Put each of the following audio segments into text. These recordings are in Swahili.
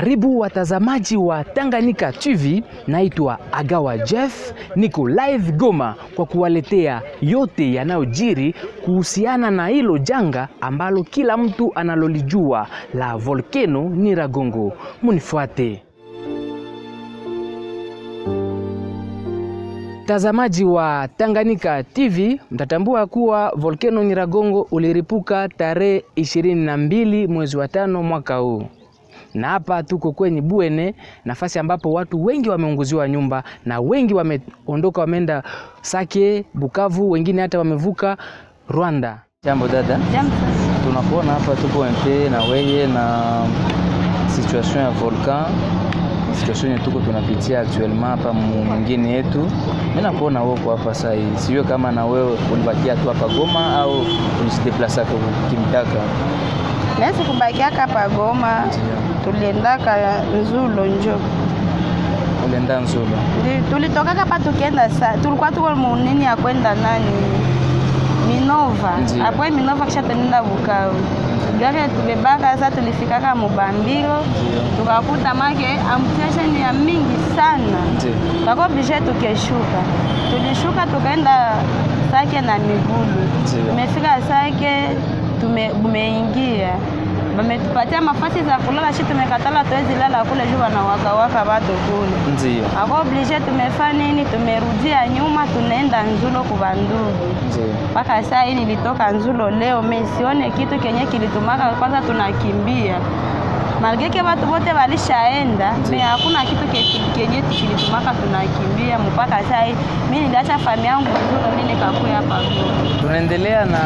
Karibu watazamaji wa Tanganyika TV, naitwa Agawa Jeff, niko live Goma kwa kuwaletea yote yanayojiri kuhusiana na hilo janga ambalo kila mtu analolijua la volcano Nyiragongo. Munifuate. Watazamaji wa Tanganyika TV, mtatambua kuwa volcano Nyiragongo uliripuka tarehe 22 mwezi wa 5 mwaka huu. Na hapa tuko kwenye Buene, nafasi ambapo watu wengi wameunguziwa nyumba na wengi wameondoka, wameenda Sake, Bukavu, wengine hata wamevuka Rwanda. Jambo dada. Jambo. Tunakuona hapa tuko MP na wewe na situation ya volcan. Situation yetu tuko tunapitia actuellement hapa mwingine yetu. Mimi nakuona wewe hapa sasa hivi. Sio kama na wewe ulibakia tu hapa Goma au ulijideplace kwa Kimtaka. Nasi kubakia hapa Goma. Tuliendaka Nzulo njo. Ulienda Nzulo. Tulitoka hapa tukienda tulikuwa tuko munini ya kwenda nani? Minova. Hapo Minova kisha tunaenda Bukavu. Gari tubebaka sasa tulifika kama Mubambiro. Tukakuta make amtesha ni ya mingi sana. Tako bishe tukeshuka. Tulishuka tukaenda Sake na Migulu. Tumefika Sake tumeingia. Wametupatia mafasi za kulala, sisi tumekatala tuwezi lala kule juu na waka bado kule. Ndio. Hapo oblige tumefanya nini? Tumerudia nyuma tunaenda Nzulo kubandugu. Ndio. Paka saa hii nilitoka Nzulo leo, mimi sione kitu kenye kilitumaka kwanza tunakimbia. Malgeke watu wote walishaenda, mimi hakuna kitu kenye kilitumaka tunakimbia mpaka saa hii. Mimi niliacha familia yangu Nzulo, mimi nikakuja hapa. Tunaendelea na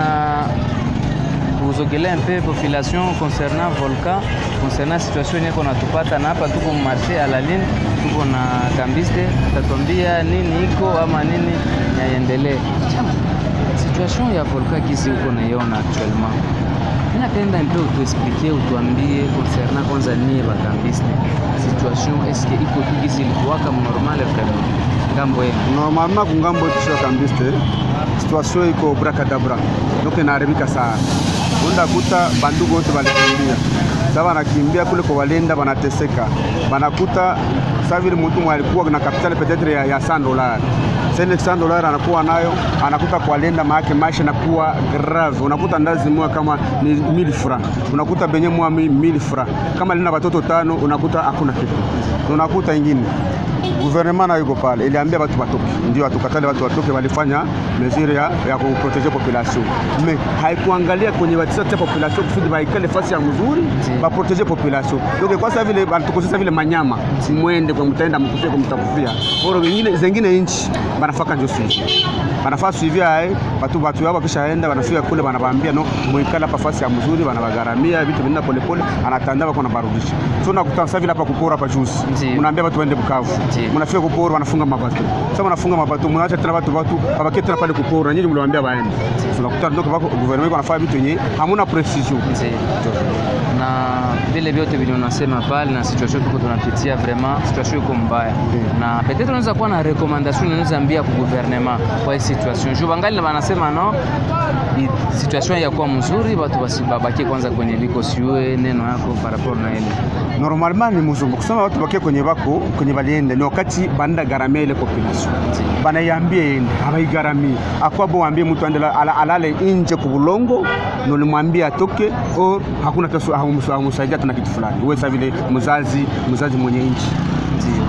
vous ogelez un peu population concernant volcan, concernant situation yako natupata na hapa tuko marché à la ligne, tuko na kambiste, tatuambia nini iko ama nini yaendelee. Situation ya volcan kisi uko naiona actuellement. Ninapenda un peu utuexpliquer, utuambie concernant kwanza nini ba kambiste. Situation est-ce que iko tu kisi ilikuwaka normal vraiment? Ngambo yenu. Normalement kungambo tusha kambiste. Situation iko brakadabra. Donc inaharibika sana. Unda kuta bandugu wote walikimbia. Sasa wanakimbia kule kwa walenda wanateseka. Wanakuta sasa vile mtu alikuwa na capital peut-être ya $100. Sasa $100 anakuwa nayo, anakuta kwa walenda maana maisha inakuwa grave. Unakuta ndazi mwa kama ni 1000 francs. Unakuta benye mwa 1000 francs. Kama lina watoto 5 unakuta hakuna kitu. Unakuta ingine gouvernement na yuko pale iliambia watu watoke, ndio watukatale watu watoke, walifanya mesure ya kuproteger population, mais haikuangalia kwenye watisa population kusudi baikale fasi ya mzuri ba proteger population. Donc kwa sababu vile banatukosesa vile manyama simwende kwa mtaenda mkufia kwa mtakufia bora wengine zingine inchi banafaka ndio suivi, banafaa suivi watu wao kishaenda wanafika kule wanawaambia no muikala hapa fasi ya mzuri, wanawagaramia vitu vinenda pole pole, anatanda wako na barudisha. So nakutana sasa vile hapa kupora hapa juzi, mnaambia watu waende Bukavu, mnafika kupora wanafunga mabato. Sasa wanafunga mabato, mnaacha tena watu babaki tena pale kupora, nyinyi mliwaambia waende. Tunakutana ndio kwa gouvernement wanafanya vitu yenyewe hamuna precision. Na vile vyote vile unasema pale na situation tuko tunapitia vraiment situation iko mbaya. Na peut-être unaweza kuwa na recommandation unaweza ambia kwa gouvernement kwa hii situation. Je bangali wanasema no situation ya kuwa mzuri, watu basibabaki kwanza kwenye biko siwe neno yako par rapport na ile. Normalement ni mzungu kusema watu bakie kwenye bako kwenye baliende ni wakati banda garamia ile population. Bana yambie yende abaigaramia. Akwabo waambie mtu andela alale nje kubulongo no limwambia atoke au hakuna tasu haumsaidia tuna kitu fulani. Wewe sasa vile mzazi mwenye nchi. Ndio.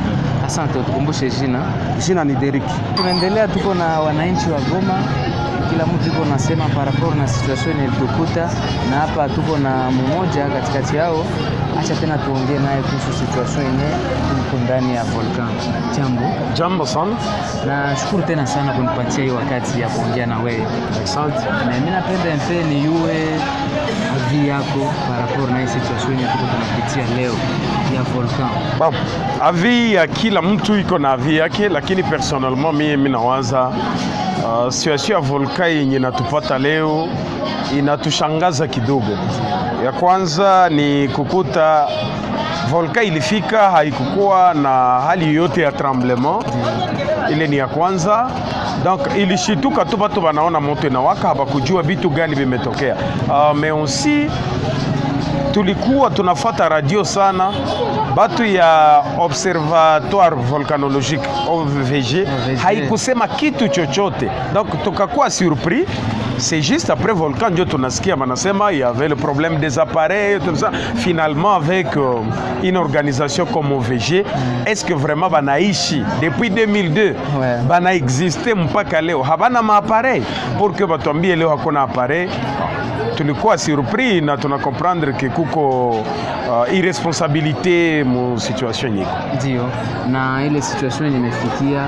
Asante, tukumbushe jina ni Derek. Tunaendelea tuko na wananchi wa Goma. Kila mtu yuko nasema par rapport na situation ilitukuta, na hapa tuko na mmoja katikati yao. Acha tena tuongee naye kuhusu situation yenyewe tuko ndani ya volcan. Jambo sana. Na shukuru tena sana kunipatia hii wakati ya kuongea na wewe. Asante. Na mimi napenda mpeni yue avi yako par rapport na hii situation yenyewe tuko tunapitia leo ya volcan. Bon, avi ya kila mtu iko na avi yake, lakini personnellement mimi nawaza situation ya volcan yenye natupata leo inatushangaza kidogo. Ya kwanza ni kukuta volcan ilifika haikukuwa na hali yote ya tremblement. Ile ni ya kwanza. Donc ilishituka tu watu wanaona moto na waka hawakujua vitu gani vimetokea. Mais aussi tulikuwa tunafuata radio sana, batu ya Observatoire Volcanologique OVG haikusema kitu chochote, donc tukakuwa surpris. C'est juste après volcan ndio tunasikia manasema il y avait le problème des appareils, tout ça. Finalement avec une organisation comme OVG, est-ce que vraiment banaishi depuis 2002 bana existe mpaka leo habana maappareil pour que batuambie leo hakuna appareil? Tulikuwa surpris na tuna comprendre que kuko irresponsabilité mu situation nyiko. Ndio, na ile situation imefikia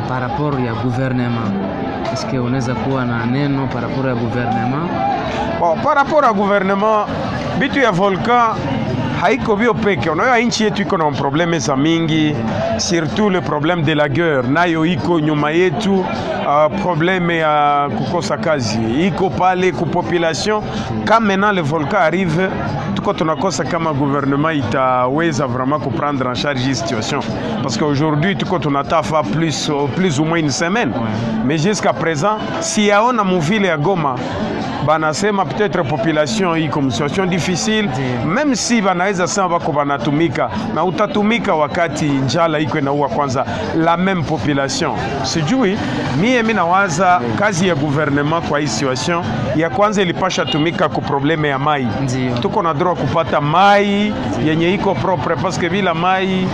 par rapport ya gouvernement. Est-ce que unaweza kuwa na neno par rapport ya gouvernement? Bon, par rapport à gouvernement, bitu ya volcan haiko bio peke. Unaona nchi yetu iko na probleme za mingi, surtout le problème de la guerre. Nayo iko nyuma yetu, problème ya kukosa kazi iko pale ku population. Quand maintenant le volcan arrive, tuko tunakosa kama gouvernement itaweza vraiment prendre en charge la situation, parce qu'aujourd'hui tuko tunatafa plus ou moins une semaine, mais jusqu'à présent si yaona muvile ya Goma banasema peut-être population iko situation difficile, même si banaweza sema bako banatumika na utatumika wakati njala iko inaua kwanza la même population. Sijui mimi nawaza kazi ya gouvernement kwa hii situation ya kwanza ilipasha tumika ku probleme ya mai. Tuko na droit kupata mai yenye iko propre, parce que bila mai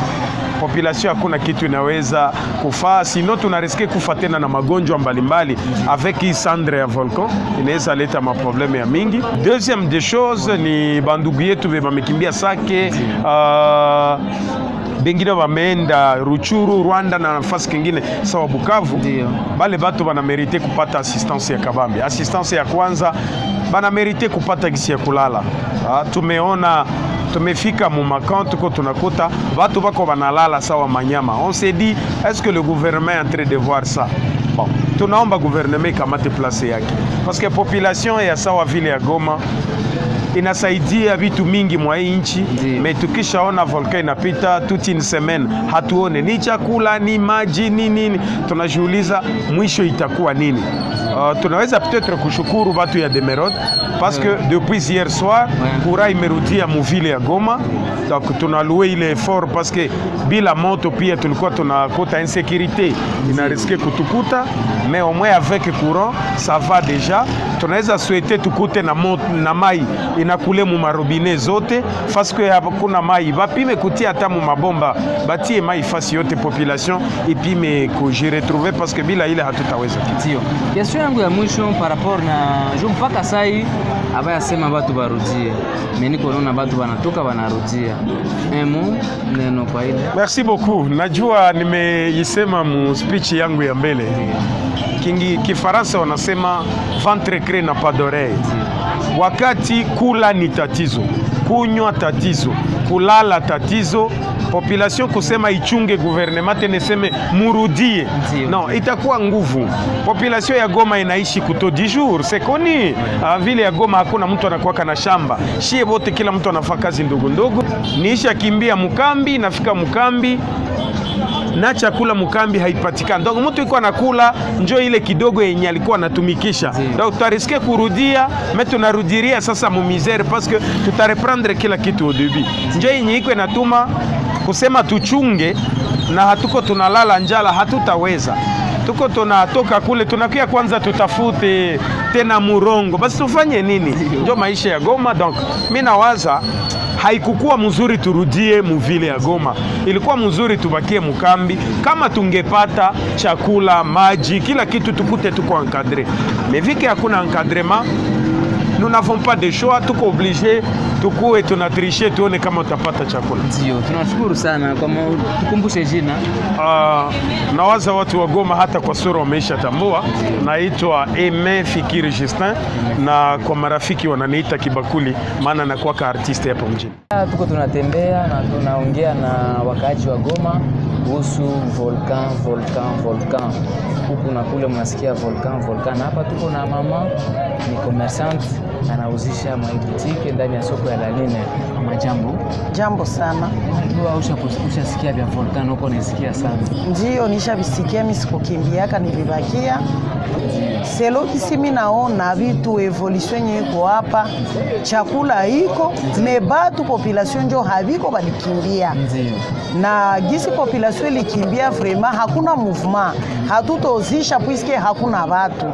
population hakuna kitu inaweza kufaa, sinon tunariske kufa tena na magonjwa mbalimbali. Avec hii cendre ya volcan inaweza leta maprobleme ya mingi. Deuxième des choses ni bandugu yetu bamekimbia Sake, bengine wameenda Ruchuru, Rwanda na nafasi kingine sawa Bukavu. Bale batu bana merite kupata assistance ya kabambi. Assistance ya kwanza bana merite kupata gisi ya kulala. Tumeona tumefika mu makamp tuko tunakuta watu bako banalala sawa manyama. On s'est dit, est-ce que le gouvernement est en train de voir ça? Bon, tunaomba gouvernement kamate place yake, parce que population ya sawa vile ya Goma inasaidia vitu mingi mwa nchi, mais tukishaona volcan inapita toute une semaine hatuone ni chakula ni maji ni nini, tunajiuliza mwisho itakuwa nini? Tunaweza peut-être kushukuru watu ya Demerod, parce que depuis hier soir courant imerudia muvile ya Goma, donc tunaloué ile effort, parce que bila moto pia tulikuwa tunakuta insécurité inariske kutukuta, mais au moins avec courant ça va déjà. Tunaweza souhaiter tukute na mai inakule mu marobine zote, parce que hakuna mai bapime kutia hata mu mabomba batie mai fasi yote population ipime kujiretrouver, parce que bila ile hatutaweza. Ndio question yangu ya mwisho par rapport na jo mpaka sai abaya sema watu barudie, mimi niko naona watu wanatoka wanarudia emo neno kwa ile. Merci beaucoup. Najua nimeisema mu speech yangu ya mbele. Kifaransa wanasema ventre creux n'a pas d'oreille. Wakati kula ni tatizo, kunywa tatizo, kulala tatizo, population kusema ichunge gouvernement teneseme murudie, non, itakuwa nguvu. Population ya Goma inaishi kuto 10 jours, c'est connu. Vile ya Goma hakuna mtu anakuwa na shamba, shie bote kila mtu anafanya kazi ndogo ndogo. Niisha kimbia mukambi, nafika mukambi na chakula mukambi haipatikani, donc mtu iko anakula njoo ile kidogo yenye alikuwa anatumikisha, donc tutariske kurudia, mais tunarudiria sasa mu misère, parce que tutareprendre kila kitu au début. Njoo yenye iko inatuma kusema tuchunge na hatuko tunalala njala, hatutaweza. Tuko tunatoka kule tunakia kwanza tutafute tena murongo, basi tufanye nini? Ndio maisha ya Goma. Donc mimi nawaza haikukuwa mzuri turudie muvile ya Goma, ilikuwa mzuri tubakie mukambi. Kama tungepata chakula, maji, kila kitu tukute tuko encadré, mais vu que hakuna encadrement, nous n'avons pas de choix, tuko obligé tukue tunatricher tuone kama utapata chakula. Ndio, tunashukuru sana. Kama tukumbushe jina. Nawaza watu wa Goma hata kwa sura wameisha tambua. Naitwa Aime Fikiri Justin, na kwa marafiki wananiita Kibakuli, maana nakuwa ka artiste hapa mjini. Tuko tunatembea na tunaongea na wakaaji wa Goma kuhusu volcan. Huku na kule mnasikia volcan. Hapa tuko na mama ni commerçante, anauzisha maibutike ndani ya soko ya Laline. Majambo. Jambo sana. Ndio ushasikia vya volcan huko, nisikia sana. Ndio nishabisikia, mimi sikukimbiaka, nilibakia. Selo kisi mimi naona vitu evolution yiko hapa, chakula iko me batu population njo haviko balikimbia. Na gisi population likimbia vraiment hakuna mouvement, hatutozisha puisque hakuna watu.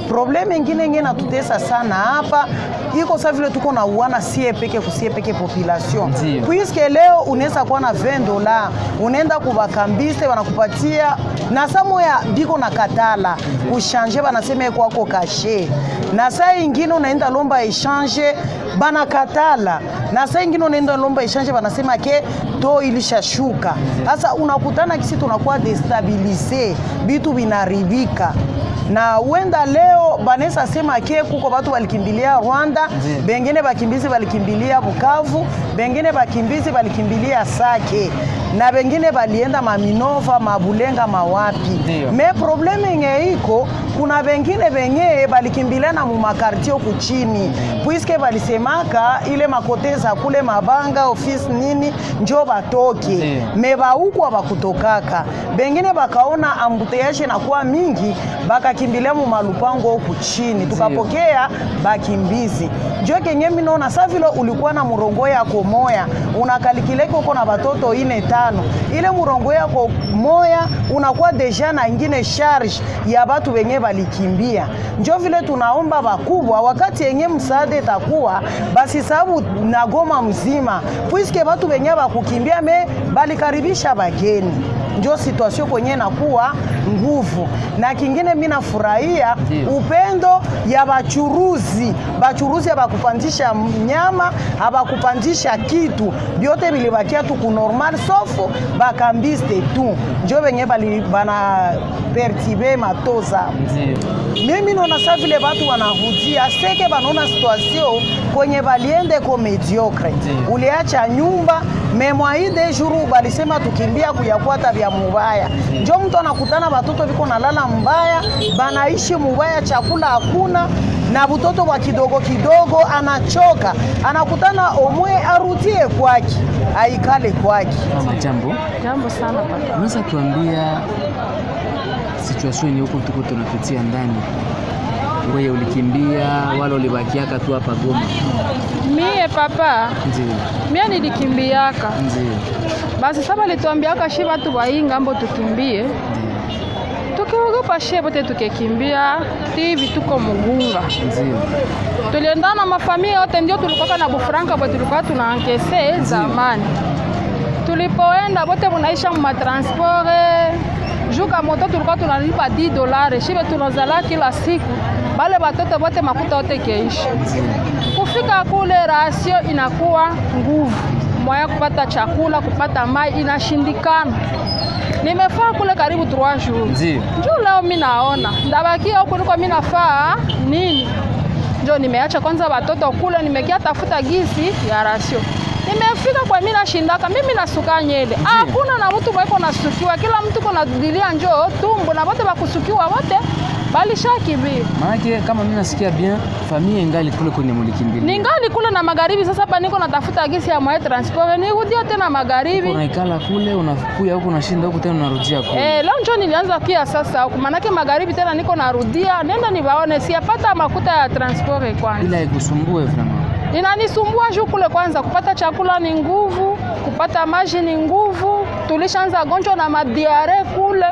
Probleme nyingine ngena tutesa sana hapa iko sa vile tuko na uana sie peke population. Puisque leo unaweza kuwa na $20, unaenda kubakambiste wanakupatia na samo ya biko na katala kushanje banasema kwako kashe, na saa ingine unaenda lomba exchange bana katala, na saa ingine unaenda lomba exchange banasema ke to ilishashuka. Sasa unakutana kisi tunakuwa destabilize, bitu binaribika. Na uenda leo banesa sema ke kuko batu walikimbilia Rwanda, bengine bakimbizi walikimbilia Bukavu, bengine bakimbizi walikimbilia Sake, na bengine balienda Maminova, Mabulenga, mawapi. Me probleme ngeiko kuna bengine benye balikimbilia na mumakartio kuchini, puisque balisemaka ile makoteza kule Mabanga office nini njo batoke. Me ba huko abakutokaka, bengine bakaona ambuteyashe na kuwa mingi bakakimbilia mu malupango huku chini, tukapokea bakimbizi. Njo kenye mimi naona sasa vile ulikuwa na murongo yako moya unakalikileka uko na batoto 4-5, ile murongo yako moya unakuwa deja na ingine charge ya batu wenye balikimbia. Njo vile tunaomba bakubwa wakati yenye msaada itakuwa basi sababu na Goma mzima, puisque batu wenye bakukimbia me balikaribisha bageni. Njo situation kwenye nakuwa nguvu. Na kingine mimi nafurahia upendo ya bachuruzi abakupandisha nyama, abakupandisha kitu, byote bilibakia tu ku normal sauf bakambiste tu. Njo wenye bana pertibe matoza. Mimi naona sasa vile watu wanahudia seke banaona situation kwenye baliende ko mediocre. Uliacha nyumba memwaide juru balisema tukimbia kuyakwata vya mubaya. Njo mtu anakutana watoto viko nalala mbaya, banaishi mubaya, chakula hakuna, na butoto wa kidogo anachoka, anakutana omwe arudie kwake, aikale kwake. Jambo sana papa. Unaweza tuambia situation huko tuko tunapitia ndani? Wewe ulikimbia wala ulibakiaka tu hapa Goma? Mie papa. Ndiyo. Mie nilikimbiaka. Ndiyo. Basi saba lituambiaka shi watu wainga ambo tukimbie. Tukiogopa shi bote tukekimbia, hivi tuko Mugunga. Ndiyo. Tulienda na mafamilia yote, ndio tulikuwa na bufranka bote tulikuwa tunaankese zamani. Tulipoenda bote munaisha mu transport, juka moto tulikuwa tunalipa $10, shibe tunazala kila siku. Bale batoto bote makuta yote keishi. Kufika kule rasio inakuwa nguvu. Moya kupata chakula, kupata mai inashindikana. Nimefaa kule karibu 3 jours. Njoo leo mimi naona ndabakia huko niko mimi nafaa nini? Njoo nimeacha kwanza watoto kule, nimekia tafuta gisi ya rasio. Nimefika kwa mimi nashindaka, mimi nasuka nyele. Hakuna na mtu mweko nasukiwa, kila mtu kuna dilia njoo tumbo na wote bakusukiwa wote bali shakibi. Maana kama mimi nasikia bien, familia ingali kule kwenye mulikimbilia. Ningali kule na magharibi, sasa hapa niko natafuta gisi ya moyo transport, nirudia tena magharibi. Unaikala kule, unakuja huko unashinda huko tena unarudia kule. Leo njoo nilianza kia sasa huko, maana magharibi tena niko narudia, nenda niwaone siyapata makuta ya transport kwanza. Bila ikusumbue vraiment. Inanisumbua juu kule kwanza kupata chakula ni nguvu, kupata maji ni nguvu, tulishaanza gonjwa na madiare kule.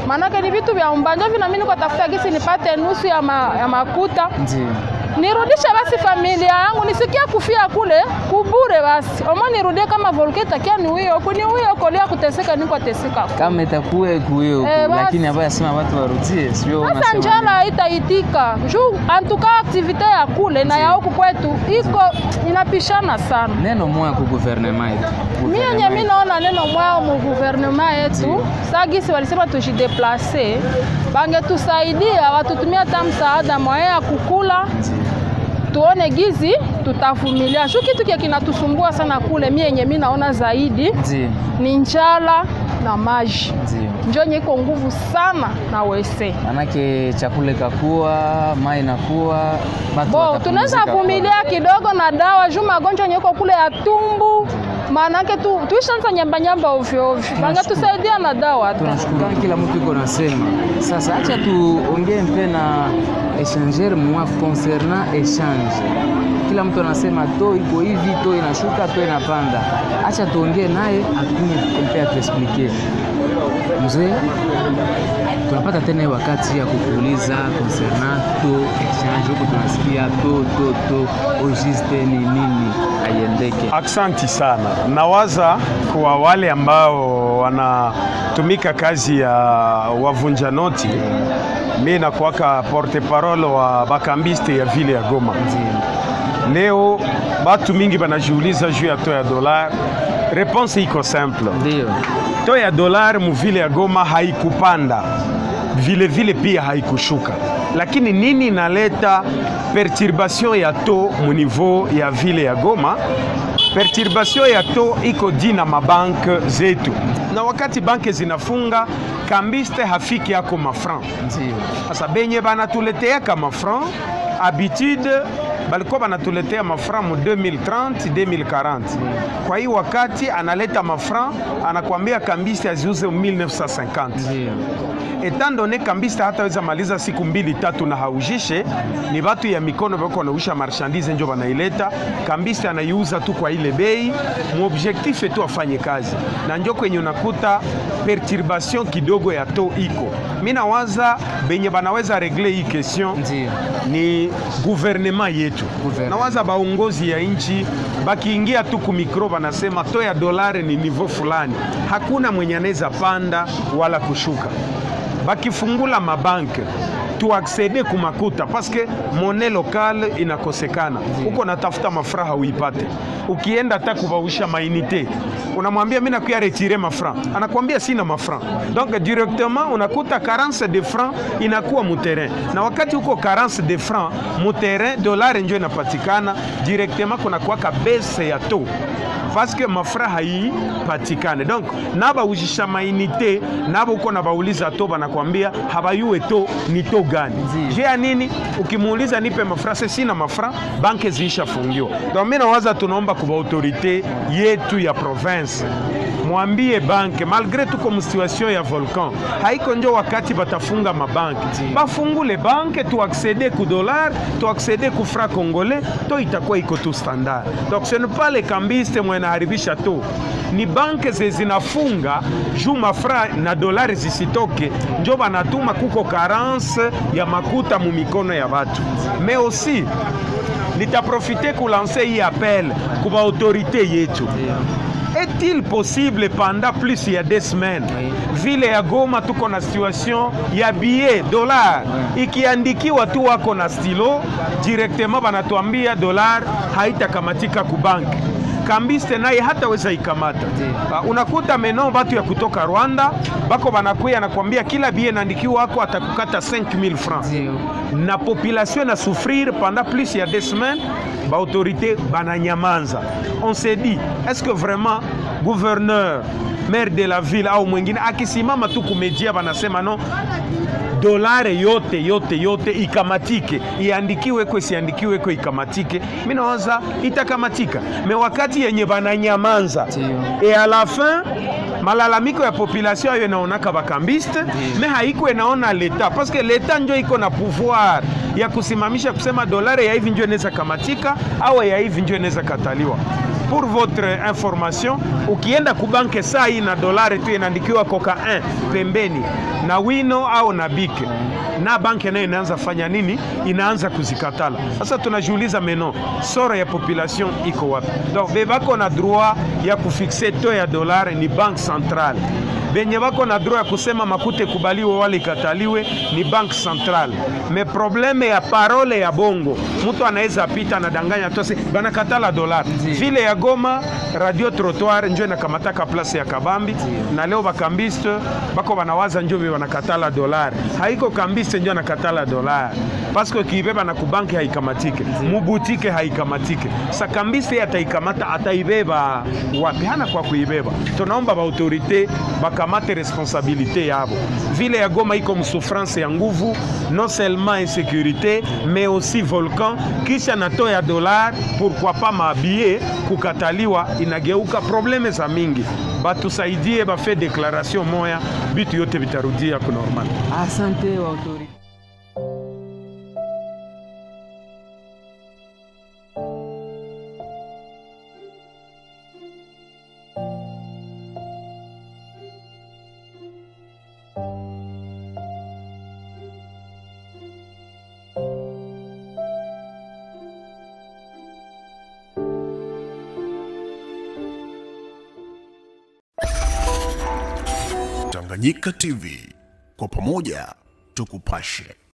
Manake ni vitu vya umbanja hivi, na mimi niko tafuta gisi nipate nusu ya makuta. Ndiyo. Nirudisha basi familia yangu, nisikia kufia kule kubure basi. Omo nirudie kama volketa kia ni huyo, kuni huyo kolia kuteseka niko teseka. Kama itakuwa kuyo, lakini hapa sema watu warudie, sio unasema. Sasa njala haitaitika. Juu antuka activite ya kule na ya huku kwetu iko inapishana sana. Neno moja kwa gouvernement yetu. Mimi naona neno moja mu gouvernement yetu, sagisi walisema tujideplacer. Bange tusaidia watutumia hata msaada moja ya kukula. Tuone gizi tutavumilia. Sio kitu kile kinatusumbua sana kule, mimi naona zaidi. Ni njala na maji. Njoo nyeko nguvu sana na wese. Manake chakula kakuwa, mai nakuwa, tunaweza vumilia kidogo na dawa, juu magonjwa nyeko kule ya tumbu, Maanake tuishanza nyamba ovyo ovyo. Banga tusaidia na dawa hata. Tunashukuru kila mtu iko nasema. Sasa acha tuongee mpe na échanger moi concernant échange. Kila mtu anasema to iko hivi, to inashuka, to inapanda. Acha tuongee naye akuye mpe atuexplique. Mzee, tunapata tena wakati ya kukuuliza concernant to exchange, huko tunasikia to ojiste ni nini aiendeke. Aksanti sana. Nawaza kwa wale ambao wanatumika kazi ya wavunja noti, mimi nakuwaka porte parole wa bakambiste ya vile ya Goma. Leo batu mingi banajiuliza juu ya to ya dollar. Réponse iko simple. Ndio. To ya dollar mu vile ya Goma haikupanda, vile vile pia haikushuka. Lakini nini inaleta perturbation ya to mu niveau ya vile ya Goma? Perturbation ya to iko dina mabanke zetu, na wakati banke zinafunga kambiste hafiki yako mafran. Sasa benye banatuletea kama mafran habitude balikuwa banatuletea mafran mu 2030 2040. Kwa hiyo wakati analeta mafran anakuambia kambiste aziuze 1950. Etant donné kambiste hataweza maliza siku 2-3 na haujishe, ni watu ya mikono bako wanausha marchandise njo banaileta, kambiste anaiuza tu kwa ile bei, mu objectif etu afanye kazi. Na njo kwenye unakuta perturbation kidogo ya to iko. Mimi nawaza benye banaweza regle hii question ni gouvernement yetu. Nawaza baongozi ya nchi bakiingia tu ku mikro banasema to ya dolari ni niveau fulani, hakuna mwenye anaweza panda wala kushuka. Bakifungula mabanke tuaccede kumakuta paske monnaie locale inakosekana. Uko natafuta mafraha uipate. Ukienda hata kubausha mainite, unamwambia mimi nakuya retirer mafra, anakuambia sina mafra. Donc directement unakuta carence de francs inakuwa mu terrain. Na wakati uko carence de francs mu terrain, dollar ndio inapatikana directement, kuna kuwaka baisse ya to parce que mafra haipatikane. Donc naba ujisha mainite, naba uko na bauliza to banakwambia habayue to ni to gani. Je ya nini? Ukimuuliza nipe mafra, sina mafra, banke ziisha fungiwa. Donc mimi nawaza tunaomba kwa autorité yetu ya province, mwambie banke malgré tuko mu situation ya volcan, haiko njo wakati batafunga mabanki. Bafungule banke tu accéder ku dollar, tu accéder ku franc congolais, to itakuwa iko tu standard. Donc ce n'est pas les cambistes mwana haribisha to, ni banke zinafunga juu mafra na dolari zisitoke, njo banatuma kuko carence ya makuta mu mikono ya watu. Mais aussi nitaprofiter kulancer hii appel kwa autorité yetu. Est-il possible pendant plus ya 2 semaines vile ya Goma tuko na situation ya billet dollar ikiandikiwa tu wako na stilo directement banatuambia dollar haitakamatika ku bank, kambiste naye hataweza ikamata. Unakuta meno watu ya kutoka Rwanda bako banakuya nakwambia kila billet naandikiwa wako atakukata 5000 francs. Na population na souffrir pendant plus ya 2 semaines, ba autorité bananyamanza. On s'est dit, est-ce que vraiment gouverneur, maire de la ville au mwingine akisimama tu kumedia banasema no, dolare yote ikamatike, iandikiwe kwa siandikiwe kwa ikamatike, mimi nawaza itakamatika. Me wakati yenye bananyamanza et à la fin malalamiko ya population ayo inaonaka bakambiste, me haiko inaona leta, parce que leta njo iko na pouvoir ya kusimamisha kusema dolare ya hivi njo inaweza kamatika au ya hivi njo inaweza kataliwa. Pour votre information, ukienda kubanke saa hii na dolari tu inaandikiwa koka 1 pembeni na wino au na bike, na banke nayo inaanza fanya nini? Inaanza kuzikatala. Sasa tunajiuliza meno sora ya population iko wapi? Donc bebako na droit ya kufixe to ya dolari ni banque centrale. Benye bako na droit ya kusema makute kubaliwe wale kataliwe ni banque centrale. Me probleme ya parole ya bongo, mtu anaweza pita na danganya tose bana katala dolari. Vile ya Goma radio trottoir njo inakamataka place ya Kabambi, na leo bakambiste bako banawaza njo banakatala dolari. Haiko kambiste njo nakatala dolari, parce que kibeba na kubanki haikamatike, mubutike haikamatike. Sa kambiste ataikamata ataibeba wapi? Hana kwa kuibeba. Tunaomba ba autorité bakamate responsabilité yabo. Vile ya Goma iko msouffrance ya nguvu, non seulement insécurité mais aussi volcan, kisha na to ya dollar, pourquoi pas mabie kukataliwa inageuka probleme za mingi. Batusaidie bafe declaration moya, bitu yote bitarudia ku normal. Asante wa autorite. Tanganyika TV, kwa pamoja tukupashe.